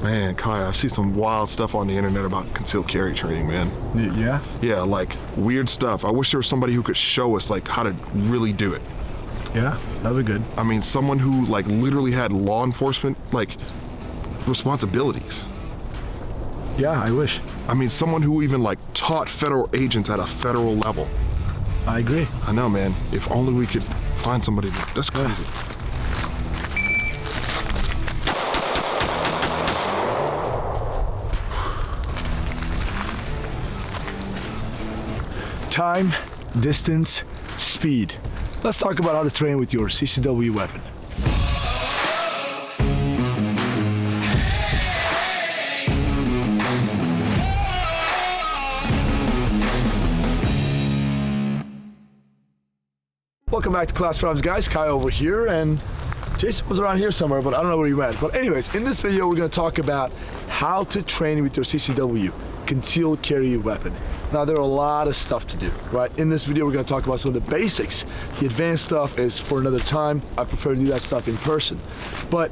Man, Kai, I see some wild stuff on the internet about concealed carry training, man. Yeah? Yeah, like weird stuff. I wish there was somebody who could show us like how to really do it. Yeah, that'd be good. I mean, someone who like literally had law enforcement like responsibilities. Yeah, I wish. I mean, someone who even like taught federal agents at a federal level. I agree. I know, man. If only we could find somebody. That's crazy. Time, distance, speed. Let's talk about how to train with your CCW weapon. Welcome back to Class Firearms, guys. Kai over here, and Jason was around here somewhere, but I don't know where he went. But anyways, in this video, we're going to talk about how to train with your CCW, concealed carry weapon. Now, there are a lot of stuff to do, right? In this video, we're going to talk about some of the basics. The advanced stuff is for another time. I prefer to do that stuff in person. But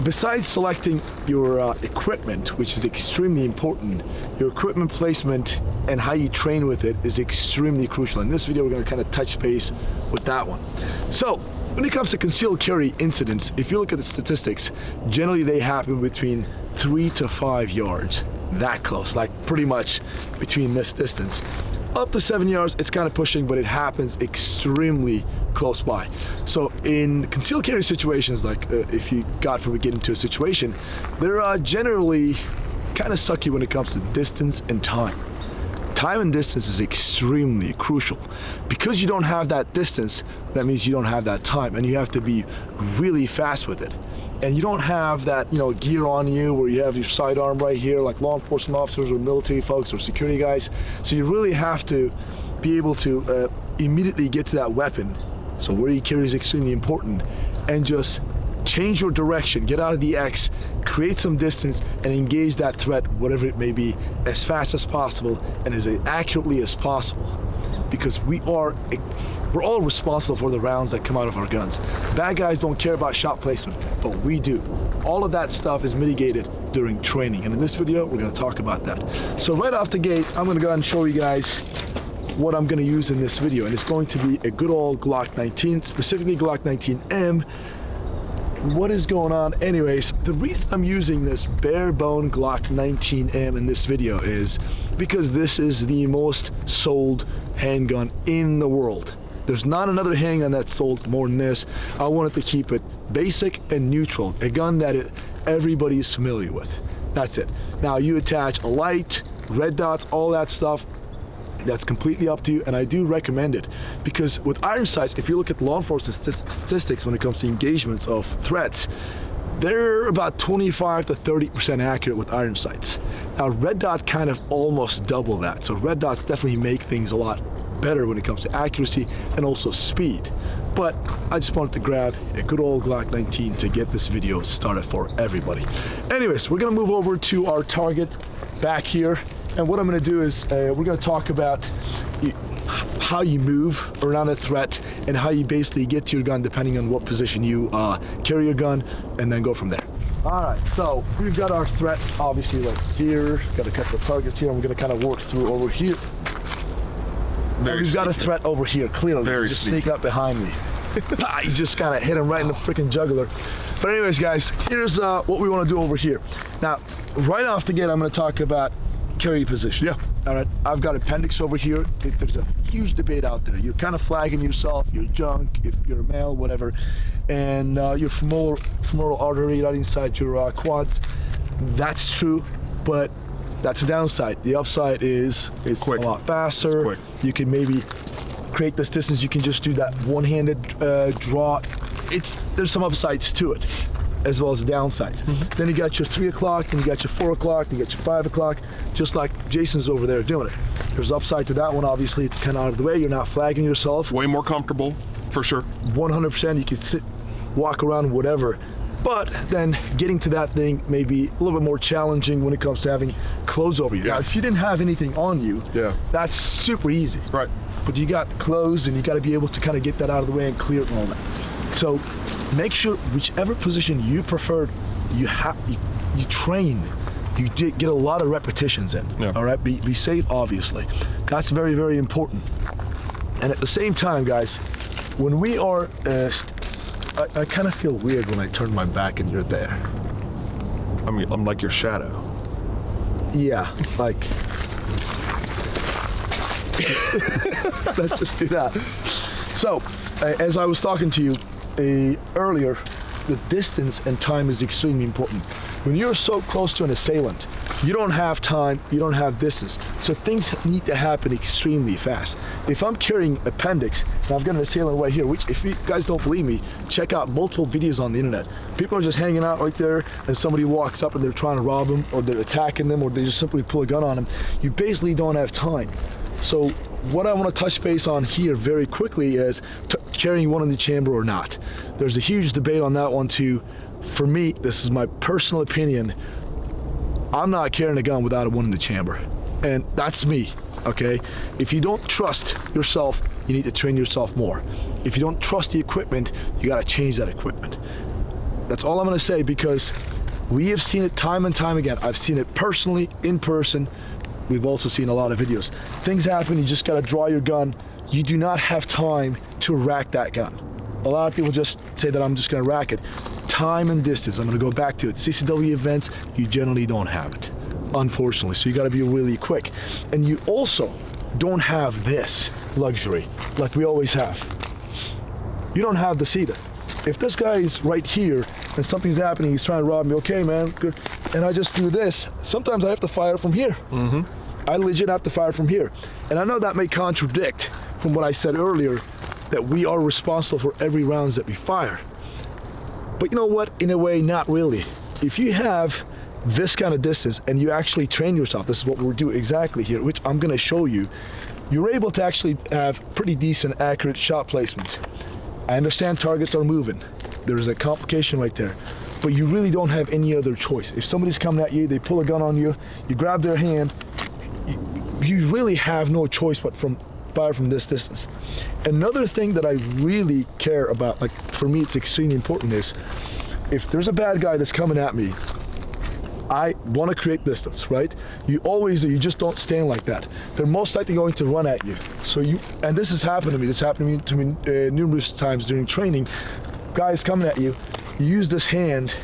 besides selecting your equipment, which is extremely important, your equipment placement and how you train with it is extremely crucial. In this video, we're going to kind of touch base with that one. So, when it comes to concealed carry incidents, if you look at the statistics, generally they happen between 3 to 5 yards. That close, like pretty much between this distance. Up to 7 yards, it's kind of pushing, but it happens extremely close by. So in concealed carry situations, like if you, God forbid, get into a situation, they're generally kind of sucky when it comes to distance and time. Time and distance is extremely crucial. Because you don't have that distance, that means you don't have that time, and you have to be really fast with it. And you don't have that, gear on you where you have your sidearm right here, like law enforcement officers or military folks or security guys. So you really have to be able to immediately get to that weapon. So where you carry is extremely important, and just change your direction, get out of the X, create some distance, and engage that threat, whatever it may be, as fast as possible and as accurately as possible. Because we're all responsible for the rounds that come out of our guns. Bad guys don't care about shot placement, but we do. All of that stuff is mitigated during training, and in this video, we're gonna talk about that. So right off the gate, I'm gonna go ahead and show you guys what I'm gonna use in this video, and it's going to be a good old Glock 19, specifically Glock 19M. What is going on? Anyways, the reason I'm using this bare bone Glock 19M in this video is because this is the most sold handgun in the world. There's not another handgun that's sold more than this. I wanted to keep it basic and neutral, a gun that everybody's familiar with. That's it. Now you attach a light, red dots, all that stuff. That's completely up to you, and I do recommend it because with iron sights, if you look at law enforcement statistics when it comes to engagements of threats, they're about 25 to 30% accurate with iron sights. Now red dot kind of almost double that, so red dots definitely make things a lot better when it comes to accuracy and also speed. But I just wanted to grab a good old Glock 19 to get this video started for everybody. Anyways, we're gonna move over to our target back here. And what I'm going to do is we're going to talk about how you move around a threat and how you basically get to your gun depending on what position you carry your gun, and then go from there. All right, so we've got our threat obviously like here. Got a couple of targets here, and we're going to kind of work through over here. We've got a threat over here, clearly. Just sneaking up behind me. You just kind of hit him right in the freaking jugular. But anyways, guys, here's what we want to do over here. Now, right off the gate, I'm going to talk about carry position. Yeah. All right. I've got appendix over here. There's a huge debate out there. You're kind of flagging yourself. You're junk. If you're a male, whatever, and your femoral artery right inside your quads. That's true, but that's the downside. The upside is it's quick. A lot faster. You can maybe create this distance. You can just do that one-handed draw. There's some upsides to it, as well as the downsides. Then you got your 3 o'clock, and you got your 4 o'clock, and you got your 5 o'clock, just like Jason's over there doing it. There's upside to that one, obviously. It's kind of out of the way. You're not flagging yourself. Way more comfortable, for sure. 100%. You can sit, walk around, whatever. But then getting to that thing may be a little bit more challenging when it comes to having clothes over you. Yeah. Now, if you didn't have anything on you, that's super easy. Right. But you got clothes, and you got to be able to kind of get that out of the way and clear it and all that. So make sure whichever position you prefer, you you train. You get a lot of repetitions in. Yeah. All right, be safe, obviously. That's very, very important. And at the same time, guys, when we are, I kind of feel weird when I turn my back and you're there. I mean, I'm like your shadow. Yeah, like. Let's just do that. So, as I was talking to you earlier, the distance and time is extremely important. When you're so close to an assailant, you don't have time, you don't have distance. So things need to happen extremely fast. If I'm carrying appendix, and I've got an assailant right here, which if you guys don't believe me, check out multiple videos on the internet. People are just hanging out right there and somebody walks up and they're trying to rob them, or they're attacking them, or they just simply pull a gun on them. You basically don't have time. So what I want to touch base on here very quickly is carrying one in the chamber or not. There's a huge debate on that one too. For me, this is my personal opinion, I'm not carrying a gun without a one in the chamber. And that's me, okay? If you don't trust yourself, you need to train yourself more. If you don't trust the equipment, you gotta change that equipment. That's all I'm gonna say, because we have seen it time and time again. I've seen it personally, in person. We've also seen a lot of videos. Things happen, you just gotta draw your gun. You do not have time to rack that gun. A lot of people just say that I'm just gonna rack it. Time and distance, I'm gonna go back to it. CCW events, you generally don't have it, unfortunately. So you gotta be really quick. And you also don't have this luxury like we always have. You don't have this either. If this guy is right here and something's happening, he's trying to rob me, okay man, good. And I just do this, sometimes I have to fire from here. I legit have to fire from here. And I know that may contradict from what I said earlier, that we are responsible for every rounds that we fire. But you know what, in a way, not really. If you have this kind of distance and you actually train yourself, this is what we'll do exactly here, which I'm gonna show you, you're able to actually have pretty decent, accurate shot placements. I understand targets are moving. There's a complication right there, but you really don't have any other choice. If somebody's coming at you, they pull a gun on you, you grab their hand, you really have no choice but fire from this distance. Another thing that I really care about, like for me it's extremely important, is if there's a bad guy that's coming at me, I want to create distance, right? You always do, you just don't stand like that. They're most likely going to run at you. So and this has happened to me, numerous times during training. Guys coming at you, you use this hand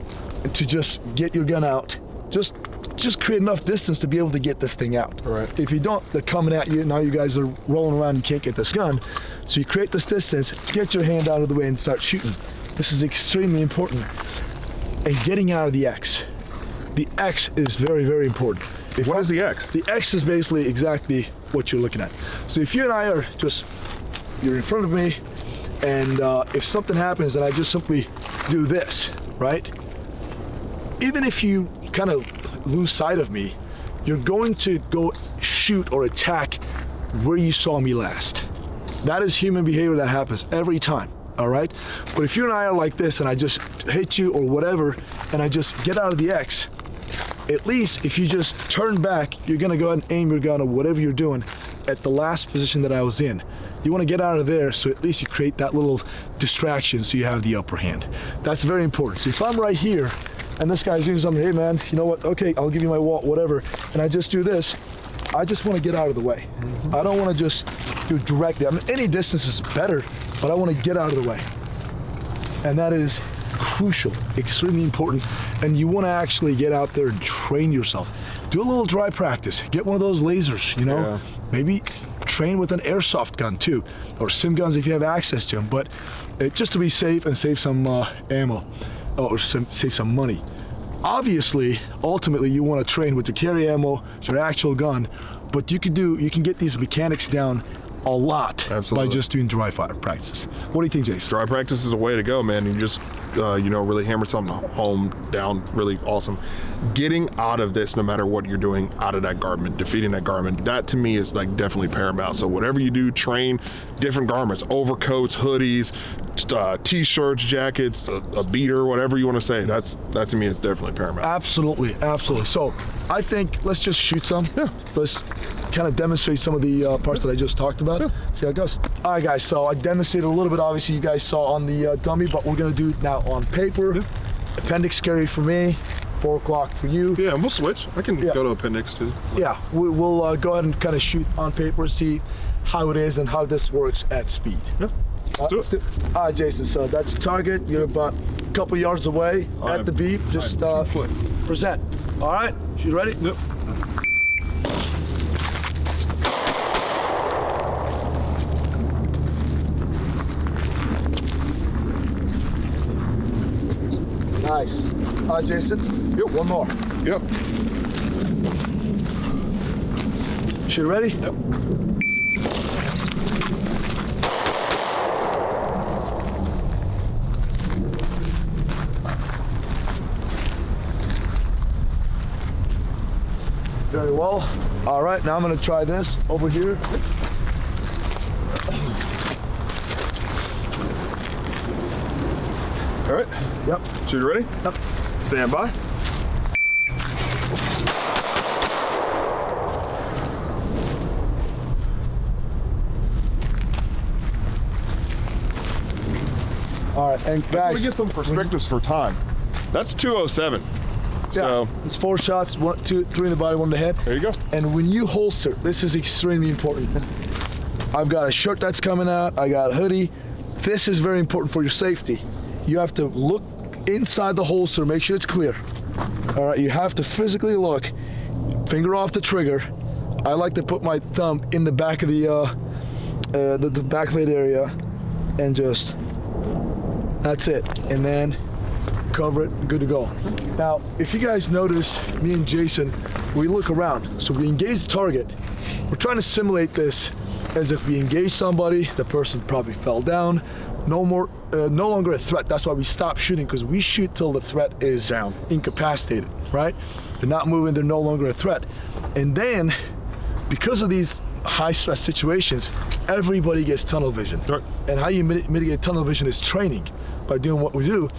to just get your gun out. Just create enough distance to be able to get this thing out. Right. If you don't, they're coming at you, now you guys are rolling around, you can't get this gun. So you create this distance, get your hand out of the way and start shooting. This is extremely important. And getting out of the X. The X is very, very important. What is the X? The X is basically exactly what you're looking at. So if you and I are you're in front of me, and if something happens and I just simply do this, right? Even if you kind of lose sight of me, you're going to go shoot or attack where you saw me last. That is human behavior that happens every time, all right? But if you and I are like this and I just hit you or whatever, and I just get out of the X, at least if you just turn back, you're gonna go ahead and aim your gun or whatever you're doing at the last position that I was in. You wanna get out of there, so at least you create that little distraction so you have the upper hand. That's very important. So if I'm right here, and this guy's doing something, hey man, you know what, okay, I'll give you my wall, whatever, and I just do this, I just want to get out of the way. I don't want to just do directly. I mean, any distance is better, but I want to get out of the way. And that is crucial, extremely important, and you want to actually get out there and train yourself. Do a little dry practice, get one of those lasers, you know, yeah. Maybe train with an airsoft gun too, or sim guns if you have access to them, but just to be safe and save some ammo. Or save some money. Obviously, ultimately, you want to train with your carry ammo, your actual gun, but you can get these mechanics down a lot. Absolutely. By just doing dry fire practices. What do you think, Jason? Dry practice is a way to go, man. You just, really hammer something home, down, really awesome. Getting out of this, no matter what you're doing, out of that garment, defeating that garment, that to me is like definitely paramount. So whatever you do, train different garments, overcoats, hoodies, t-shirts, jackets, a beater, whatever you want to say. That to me is definitely paramount. Absolutely, absolutely. So I think let's just shoot some. Yeah. Let's kind of demonstrate some of the parts that I just talked about. Yeah. See how it goes. All right, guys. So I demonstrated a little bit. Obviously, you guys saw on the dummy, but we're gonna do it now on paper. Yeah. Appendix carry for me. 4 o'clock for you. Yeah, and we'll switch. I can go to appendix too. Yeah, we'll go ahead and kind of shoot on paper, see how it is and how this works at speed. Yeah. Let's do it. All right, Jason, so that's your target. You're about a couple yards away at the beep. Just present. All right, you ready? Yep. Nice. All right, Jason. Yep. One more. Yep. You ready? Yep. Very well. All right, now I'm gonna try this over here. All right. Yep. So you ready? Yep. Stand by. All right, and guys, Let me get some perspectives for time. That's 207. So it's 4 shots, 1, 2, 3 in the body, 1 in the head. there you go. And when you holster, this is extremely important. I've got a shirt that's coming out, I got a hoodie. This is very important for your safety. You have to look inside the holster, make sure it's clear. All right, you have to physically look, finger off the trigger. I like to put my thumb in the back of the backplate area and just, that's it. And then cover it, good to go. Now, if you guys notice, me and Jason, we look around. So we engage the target. We're trying to simulate this as if we engage somebody, the person probably fell down, no longer a threat. That's why we stop shooting, because we shoot till the threat is down, incapacitated, right? They're not moving, they're no longer a threat. And then, because of these high stress situations, everybody gets tunnel vision. Right. And how you mitigate tunnel vision is training, by doing what we do.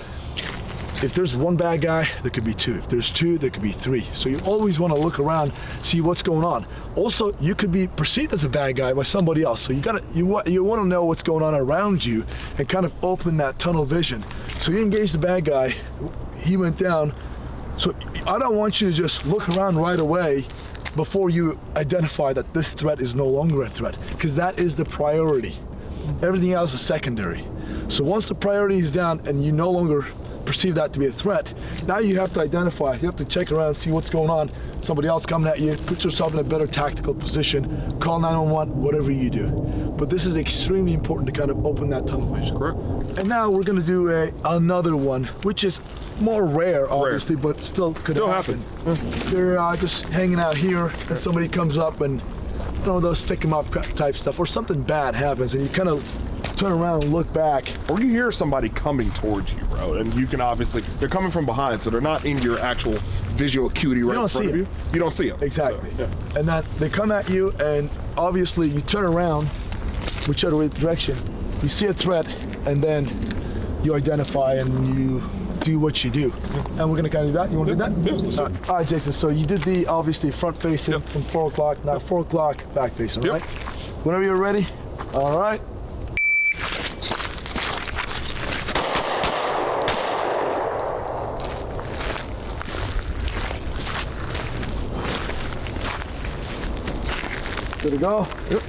If there's one bad guy, there could be 2. If there's 2, there could be 3. So you always want to look around, see what's going on. Also, you could be perceived as a bad guy by somebody else. So you want to know what's going on around you and kind of open that tunnel vision. So you engage the bad guy, he went down. So I don't want you to just look around right away before you identify that this threat is no longer a threat, because that is the priority. Everything else is secondary. So once the priority is down and you no longer perceive that to be a threat, now you have to identify, you have to check around, see what's going on. Somebody else coming at you, put yourself in a better tactical position, call 911, whatever you do. But this is extremely important to kind of open that tunnel vision. Correct. And now we're gonna do another one, which is more rare, obviously, but still could happen. You're just hanging out here and somebody comes up and, you know, those stick 'em up type stuff, or something bad happens and you kind of turn around and look back. Or you hear somebody coming towards you, bro, and you can obviously, they're coming from behind, so they're not in your actual visual acuity right in front of you. You don't see them. Exactly. So, yeah. And that they come at you, and obviously you turn around, whichever direction, you see a threat, and then you identify and you do what you do. And we're gonna kind of do that. You want to do that? Yeah. All right, Jason. So you did the obviously front facing from 4 o'clock. Now 4 o'clock back facing. Right? Whenever you're ready. All right. Good to go? Yep.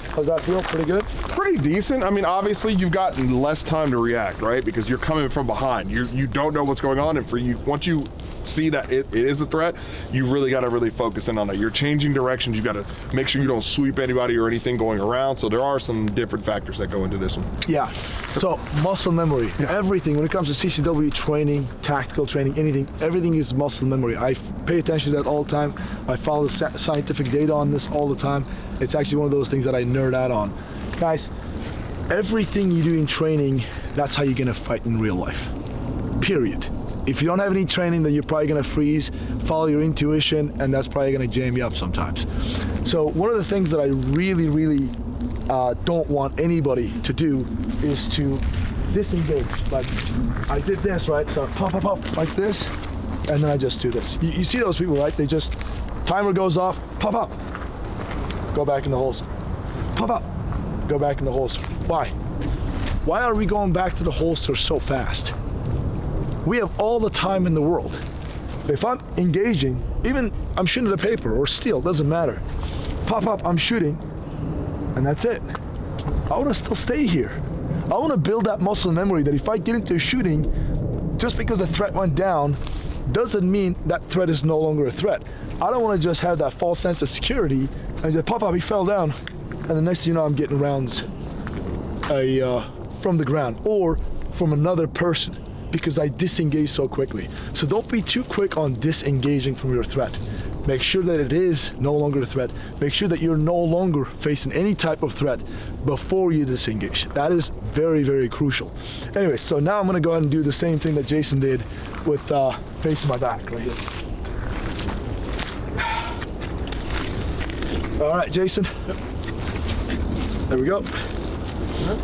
How's that feel? Pretty good? Pretty decent. I mean, obviously you've got less time to react, right? Because you're coming from behind. You don't know what's going on, and for you, once you see that it is a threat, you really got to really focus in on it. You're changing directions. You got to make sure you don't sweep anybody or anything going around. So there are some different factors that go into this one. Yeah. So muscle memory, everything when it comes to CCW training, tactical training, anything, everything is muscle memory. I pay attention to that all the time. I follow the scientific data on this all the time. It's actually one of those things that I nerd out on. Guys, everything you do in training, that's how you're gonna fight in real life, period. If you don't have any training, then you're probably gonna freeze, follow your intuition, and that's probably gonna jam you up sometimes. So one of the things that I really don't want anybody to do is to disengage. Like, I did this, right? So pop, like this, and then I just do this. You see those people, right? They just, timer goes off, pop up, go back in the holster. Pop up, go back in the holster. Why? Why are we going back to the holster so fast? We have all the time in the world. If I'm engaging, even I'm shooting at a paper or steel, doesn't matter. Pop up, I'm shooting, and that's it. I want to still stay here. I want to build that muscle memory that if I get into shooting, just because the threat went down, doesn't mean that threat is no longer a threat. I don't want to just have that false sense of security and just pop up, he fell down, and the next thing you know, I'm getting rounds from the ground or from another person because I disengage so quickly. So don't be too quick on disengaging from your threat. Make sure that it is no longer a threat. Make sure that you're no longer facing any type of threat before you disengage. That is very, very crucial. Anyway, so now I'm gonna go ahead and do the same thing that Jason did with facing my back right here. All right, Jason. Yep. There we go. Yep.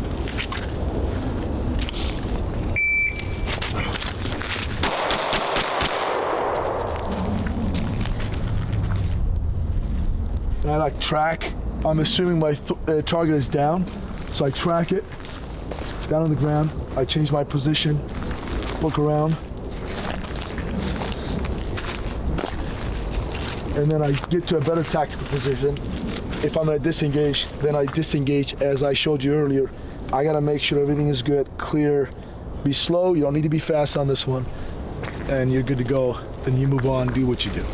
And I like track. I'm assuming my target is down, so I track it down on the ground. I change my position, look around, and then I get to a better tactical position. If I'm gonna disengage, then I disengage as I showed you earlier. I gotta make sure everything is good, clear. Be slow, you don't need to be fast on this one, and you're good to go. Then you move on, do what you do.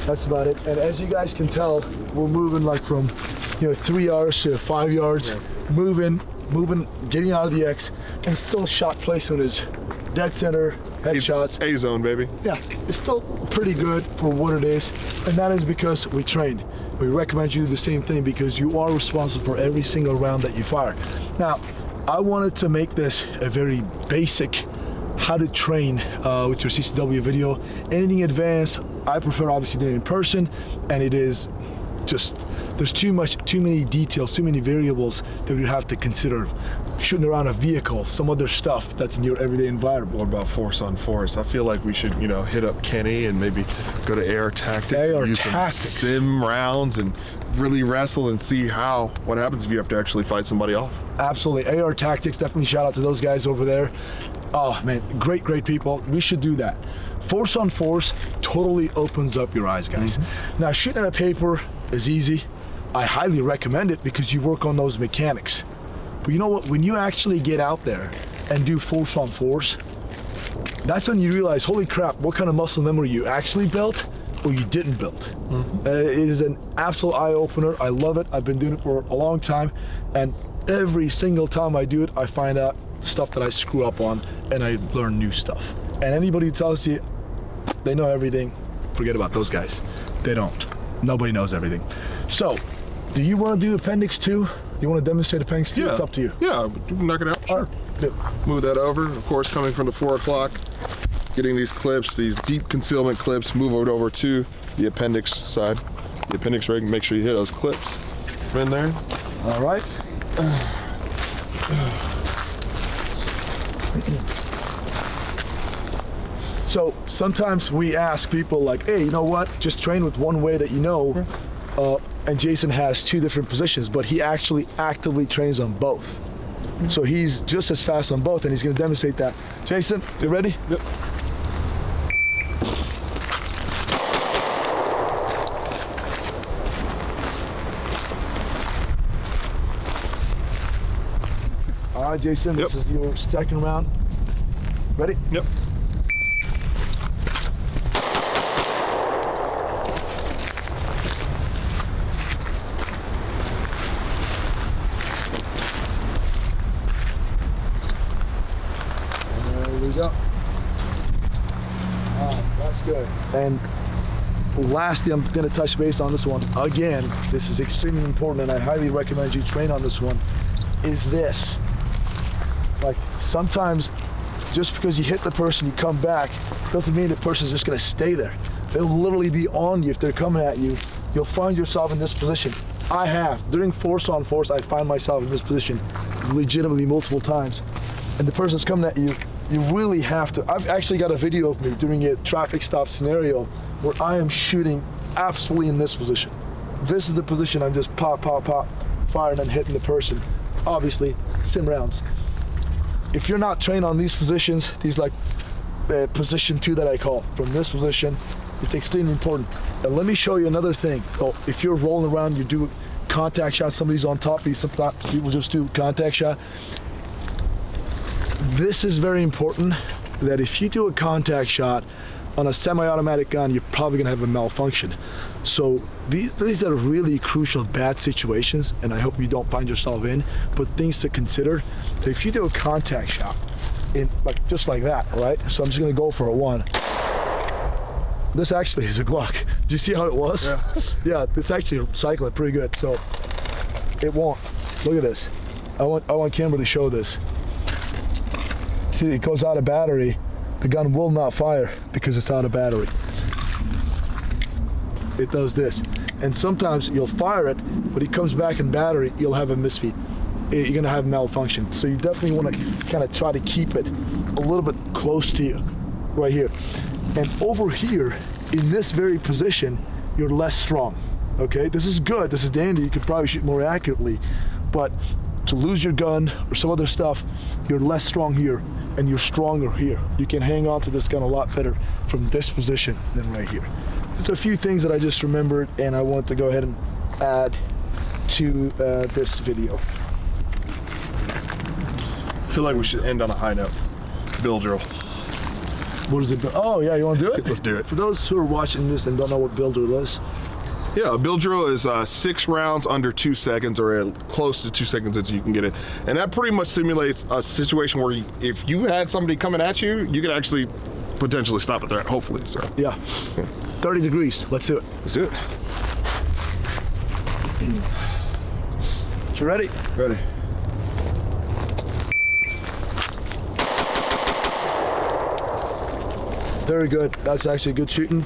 That's about it. And as you guys can tell, we're moving like from 3 yards to 5 yards, yeah. moving, getting out of the X, and still shot placement is dead center, headshots. A-zone, baby. Yeah, it's still pretty good for what it is, and that is because we train. We recommend you do the same thing because you are responsible for every single round that you fire. Now, I wanted to make this a very basic how to train with your CCW video. Anything advanced, I prefer obviously doing it in person, and it is just, there's too many details, too many variables that you have to consider. Shooting around a vehicle, some other stuff that's in your everyday environment. What about force on force? I feel like we should, hit up Kenny and maybe go to AR Tactics, use some sim rounds and really wrestle and see what happens if you have to actually fight somebody off. Absolutely, AR Tactics, definitely shout out to those guys over there. Oh man, great people. We should do that. Force on force totally opens up your eyes, guys. Mm-hmm. Now, shooting at a paper is easy. I highly recommend it because you work on those mechanics. But you know what? When you actually get out there and do force on force, that's when you realize, holy crap, what kind of muscle memory you actually built or you didn't build. Mm-hmm. It is an absolute eye-opener. I love it. I've been doing it for a long time, and every single time I do it, I find out stuff that I screw up on, and I learn new stuff. And anybody who tells you they know everything, forget about those guys. They don't. Nobody knows everything. So, do you want to do Appendix 2? You want to demonstrate Appendix 2? Yeah. It's up to you. Yeah, knock it out. Sure. Right. Move that over. Of course, coming from the 4 o'clock, getting these clips, these deep concealment clips, move it over to the appendix side. The appendix rig, make sure you hit those clips. In there. All right. So sometimes we ask people like, hey, you know what? Just train with one way that you know. And Jason has 2 different positions, but he actually actively trains on both. So he's just as fast on both, and he's going to demonstrate that. Jason, you ready? Yep. All right, Jason, This is your second round. Ready? Yep. Go. That's good. And lastly, I'm going to touch base on this one. Again, this is extremely important, and I highly recommend you train on this one, is this. Like, sometimes just because you hit the person, you come back, doesn't mean the person's just going to stay there. They'll literally be on you if they're coming at you. You'll find yourself in this position. I have. During force on force, I find myself in this position legitimately multiple times. And the person's coming at you, you really have to. I've actually got a video of me doing a traffic stop scenario where I am shooting absolutely in this position. This is the position I'm just pop, firing and hitting the person. Obviously, sim rounds. If you're not trained on these positions, these like position 2 that I call. From this position, it's extremely important. And let me show you another thing. Oh, if you're rolling around, you do contact shot, somebody's on top of you, sometimes people just do contact shot. This is very important, that if you do a contact shot on a semi-automatic gun, you're probably gonna have a malfunction. So these are really crucial bad situations, and I hope you don't find yourself in, but things to consider. If you do a contact shot, in like just like that, right? So I'm just gonna go for a 1. This actually is a Glock. Do you see how it was? Yeah. Yeah, this actually cycled pretty good. So it won't. Look at this. I want camera to show this. See, it goes out of battery. The gun will not fire because it's out of battery. It does this. And sometimes you'll fire it, but it comes back in battery, you'll have a misfeed. You're gonna have malfunction. So you definitely wanna kind of try to keep it a little bit close to you, right here. And over here, in this very position, you're less strong, okay? This is good, this is dandy, you could probably shoot more accurately, but to lose your gun or some other stuff, you're less strong here and you're stronger here. You can hang on to this gun a lot better from this position than right here. There's a few things that I just remembered and I want to go ahead and add to this video. I feel like we should end on a high note. Bill drill. What is it? Oh yeah, you want to do it? Let's do it. For those who are watching this and don't know what bill drill is. Yeah, a bill drill is 6 rounds under 2 seconds, or close to 2 seconds as you can get it. And that pretty much simulates a situation where if you had somebody coming at you, you could actually potentially stop it there, hopefully. So Yeah. 30 degrees. Let's do it. let's do it. You ready? Ready. Very good. That's actually good shooting.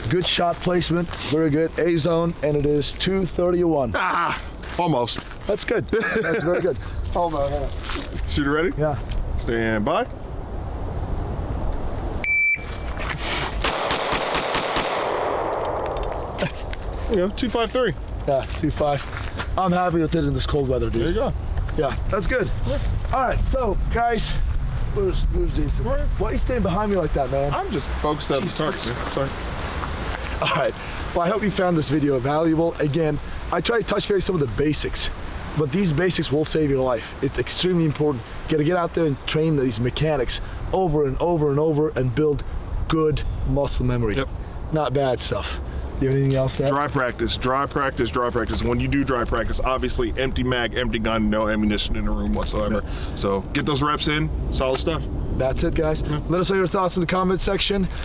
Good shot placement. Very good. A zone, and it is 231. Ah, almost. That's good. That's very good. Hold on. Hold on. Shooter ready? Yeah. Stand by. There you go, 253. Yeah. 2.5. I'm happy with it in this cold weather, dude. There you go. Yeah. That's good. All right. So, guys, where's Jason? Why are you staying behind me like that, man? I'm just focused on the target. Sorry. All right. Well, I hope you found this video valuable. Again, I try to touch base some of the basics, but these basics will save your life. It's extremely important. You gotta get out there and train these mechanics over and over and over and build good muscle memory. Yep. Not bad stuff. Do you have anything else to add? Dry practice, dry practice, dry practice. When you do dry practice, obviously empty mag, empty gun, no ammunition in the room whatsoever. So get those reps in, solid stuff. That's it, guys. Let us know your thoughts in the comment section.